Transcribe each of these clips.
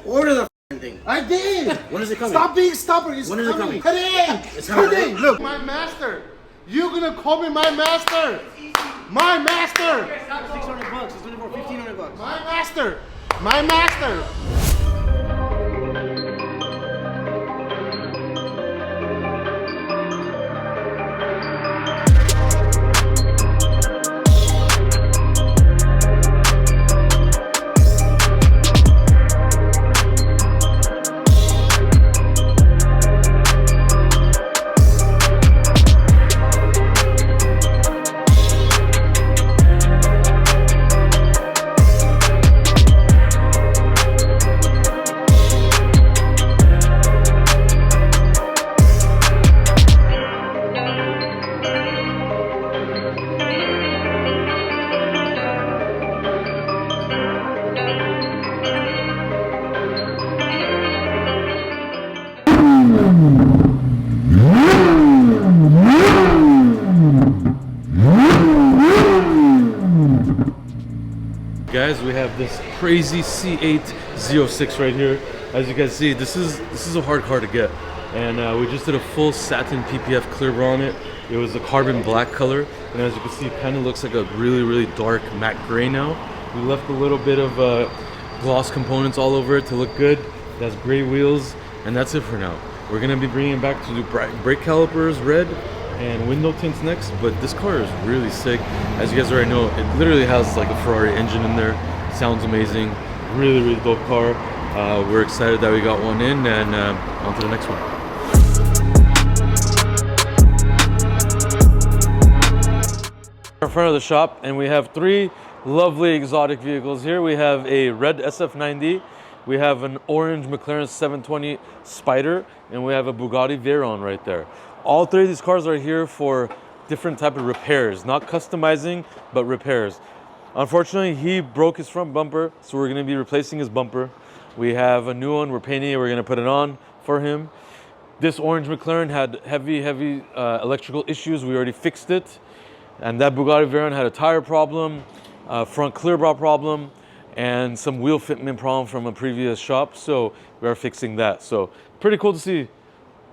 order the thing. I did. When is it coming? Stop being stubborn. It's when is it coming? Today. It's coming. Today. Look, my master. You're gonna call me my master. My master. $600. It's only for $1,500. My master. My master. Guys, we have this crazy C8 Z06 right here. As you guys see, this is a hard car to get, and we just did a full satin PPF clear bar on it. It was a carbon black color, and as you can see, it kind of looks like a really dark matte gray now. We left a little bit of gloss components all over it to look good. It has gray wheels, and that's it for now. We're gonna be bringing it back to do brake calipers red and window tints next, but this car is really sick. As you guys already know, it literally has like a Ferrari engine in there. Sounds amazing. Really dope car. We're excited that we got one in, and on to the next one. In front of the shop, and we have three lovely exotic vehicles here. We have a red SF90, we have an orange McLaren 720 Spider, and we have a Bugatti Veyron right there. All three of these cars are here for different type of repairs, not customizing, but repairs. Unfortunately, he broke his front bumper, so we're gonna be replacing his bumper. We have a new one, we're painting it, we're gonna put it on for him. This orange McLaren had heavy electrical issues. We already fixed it. And that Bugatti Veyron had a tire problem, front clear bar problem, and some wheel fitment problem from a previous shop. So we are fixing that. So pretty cool to see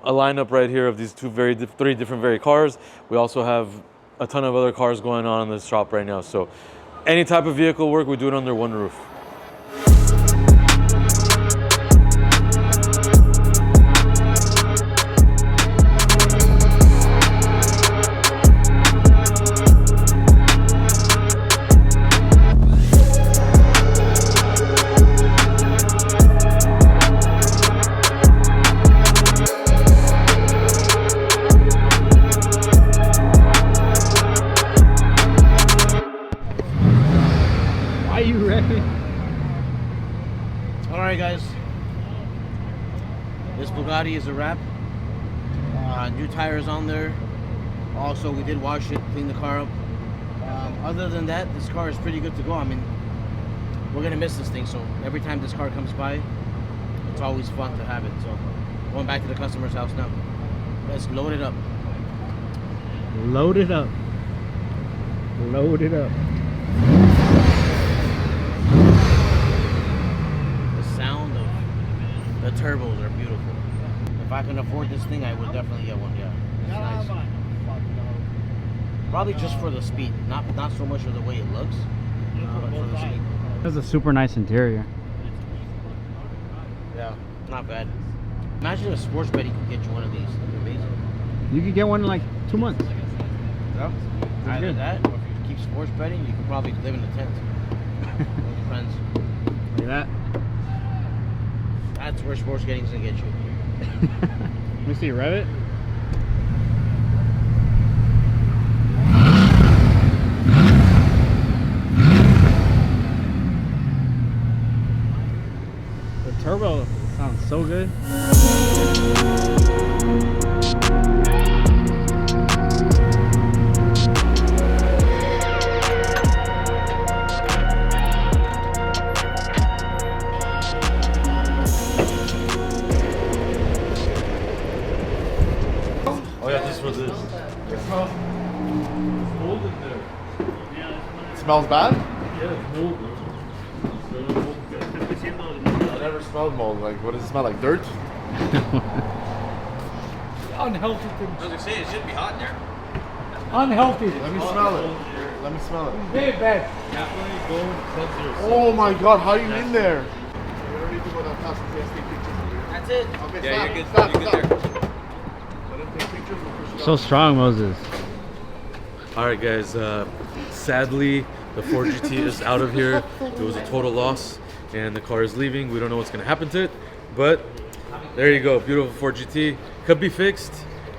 a lineup right here of these three different cars. We also have a ton of other cars going on in the shop right now. So any type of vehicle work, we do it under one roof. Alright guys, this Bugatti is a wrap. New tires on there. Also, we did wash it, clean the car up. Other than that, this car is pretty good to go. I mean, we're gonna miss this thing, so every time this car comes by, it's always fun to have it. So going back to the customer's house now. Let's load it up. Load it up. Load it up. The turbos are beautiful. If I can afford this thing, I would definitely get one. Yeah, it's nice. Probably just for the speed, not so much for the way it looks, but for the speed. It has a super nice interior. Yeah, not bad. Imagine a sports betty could get you one of these. That'd be amazing. You could get one in like 2 months. Yeah. Either good. That, or if you keep sports betting, you could probably live in a tent with friends. Look at that. That's where sports betting's gonna get you. Let me see, rev it. The turbo sounds so good. Smells bad? Yeah, it's mold. I never smelled smell, Mo? Like, what does it smell like? Dirt? Unhealthy things. I was gonna say, it should be hot in there. Unhealthy. Let me smell it. Let me smell it. Very bad. Oh my God, how are you in there? We don't need to go that fast. Let's take pictures. That's it. Okay, Yeah, stop, you're good. stop, You're good stop. there. Let him take pictures. We'll push it So up. strong, Moses. All right, guys. Sadly, the Ford GT is out of here. It was a total loss, and the car is leaving. We don't know what's gonna happen to it, but there you go. Beautiful Ford GT. Could be fixed.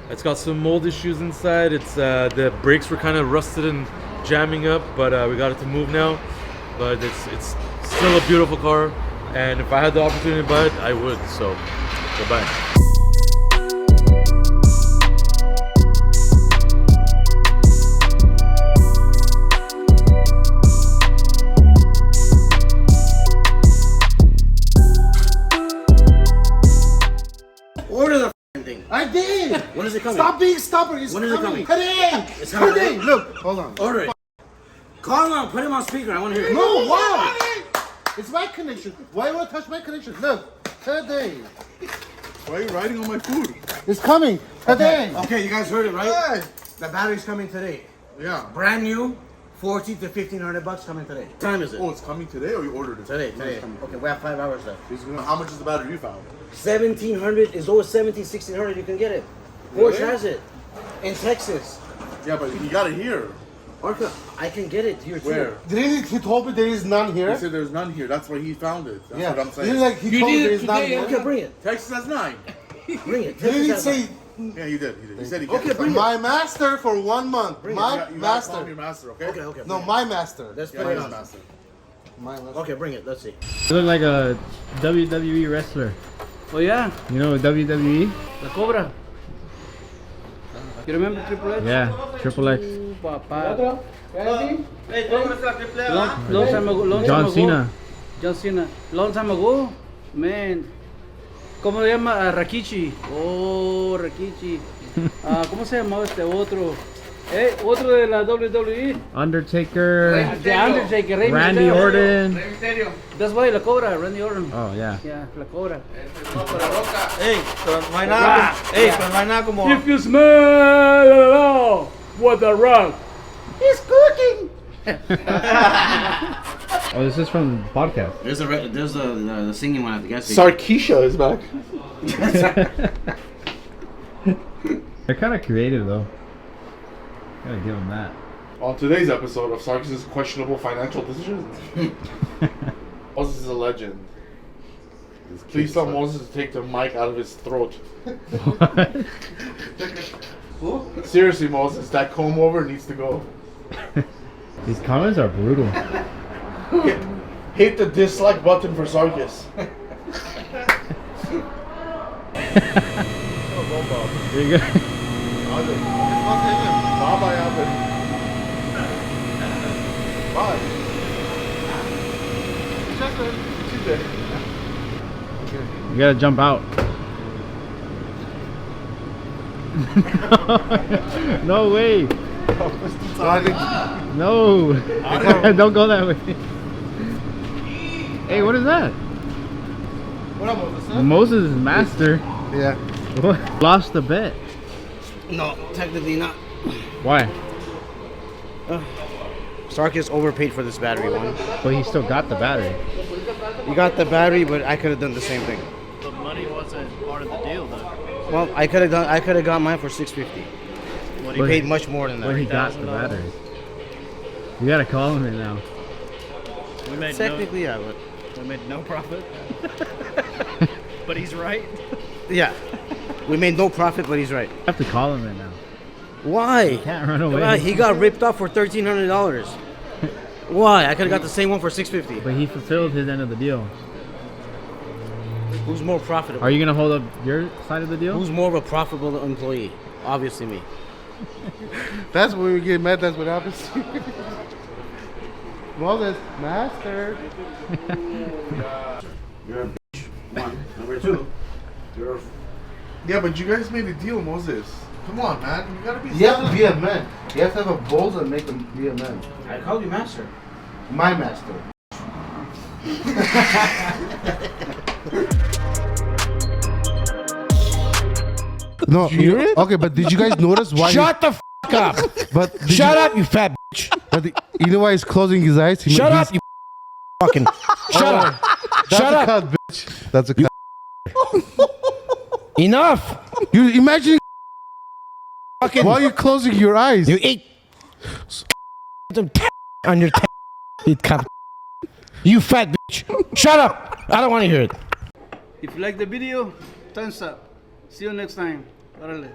It's got some mold issues inside. It's the brakes were kind of rusted and jamming up, but we got it to move now. But it's still a beautiful car, and if I had the opportunity to buy it, I would. So, goodbye. Order the f***ing thing. I did. When is it coming? Stop being stubborn. It's When is it coming. coming? Today. It's coming Today. today? Look, hold on. Order it. Call him on. Put him on speaker. I want to hear it. No, why? It's my connection. Why you want to touch my connection? Look, today. Why are you riding on my food? It's coming. Today. Okay, you guys heard it right? Hey. The battery's coming today. Yeah. Brand new, 14 to 1500 bucks coming today. What time is it? Oh, it's coming today or you ordered it? Today. Okay, we have 5 hours left. How much is the battery you found? 1700 is over 1600. You can get it. Porsche has it in Texas. Yeah, but you got it here. Orca, I can get it here too. Where? Didn't he told me there is none He here? said there's none here. That's why he found it. That's Yeah. what I'm saying. Didn't like he told me there is none Okay, here? bring it. Texas has 9. Bring it. Didn't he Texas has say Yeah, he did. He said he Okay, gets bring it. my master for 1 month? Bring it. My You gotta call him master. your master, okay? Okay. No, bring it. my master. Let's Yeah, put it his on. master. My master. Okay, bring it. Let's see. You look like a WWE wrestler. Oh yeah, You know WWE? La Cobra. You remember Triple H? Yeah, Triple X. Papa. Long time ago. Long John time Cena. Ago. John Cena. Long time ago, man. ¿Cómo se llama? Rakichi. Oh, Rakichi. ¿Cómo se llamaba este otro? Otro de la WWE. Undertaker. The Undertaker. Rey Randy Mysterio. Orton. That's why La Cobra, Randy Orton. Oh, yeah. Yeah, La Cobra. Hey, pero no hay nada. Hey, pero no hay nada como. If you smell what the rock is cooking. Oh, this is from the podcast. There's the singing one at the gas station. Sarkisha is back. They're kind of creative, though. Gotta give them that. On today's episode of Sarkis' questionable financial decisions, Moses is a legend. Please tell Moses to take the mic out of his throat. Seriously, Moses, that comb over needs to go. These comments are brutal. Hit the dislike button for Sarkis. There you go. Bye, Alvin. Bye. You gotta jump out. No way. No. Don't go that way. Hey, what is that? What up, Moses? Moses is master. Yeah. Lost the bet. No, technically not. Why? Sarkis overpaid for this battery one. But he still got the battery. You got the battery, but I could have done the same thing. The money wasn't part of the deal, though. Well, I could have got mine for $650. He But- paid much more than But he that. got the battery. You gotta call him right now. We made Technically, yeah, but we made no profit. But he's right. yeah, we made no profit, but he's right. I have to call him right now. Why? Can't run away. He got ripped off for $1,300. Why? I could have got the same one for $650. But he fulfilled his end of the deal. Who's more profitable? Are you gonna hold up your side of the deal? Who's more of a profitable employee? Obviously me. That's when we get mad. That's what happens. Moses, master. You're a One. Number two. You're a... Yeah, but you guys made a deal, Moses. Come on, man. You gotta be. You have to be a man. You have to have a balls and make him be a man. I called you master. My master. No, okay, but did you guys notice why? Shut the f up. But Shut up, you fat bitch. But you know why he's closing his eyes? Shut up, you fucking. Shut up. That's Shut a up. cut, bitch. That's a cut. Enough. You imagine Fucking. why are you closing your eyes? You eat on your you cunt. You fat bitch. Shut up. I don't want to hear it. If you like the video, thumbs up. See you next time. Órale.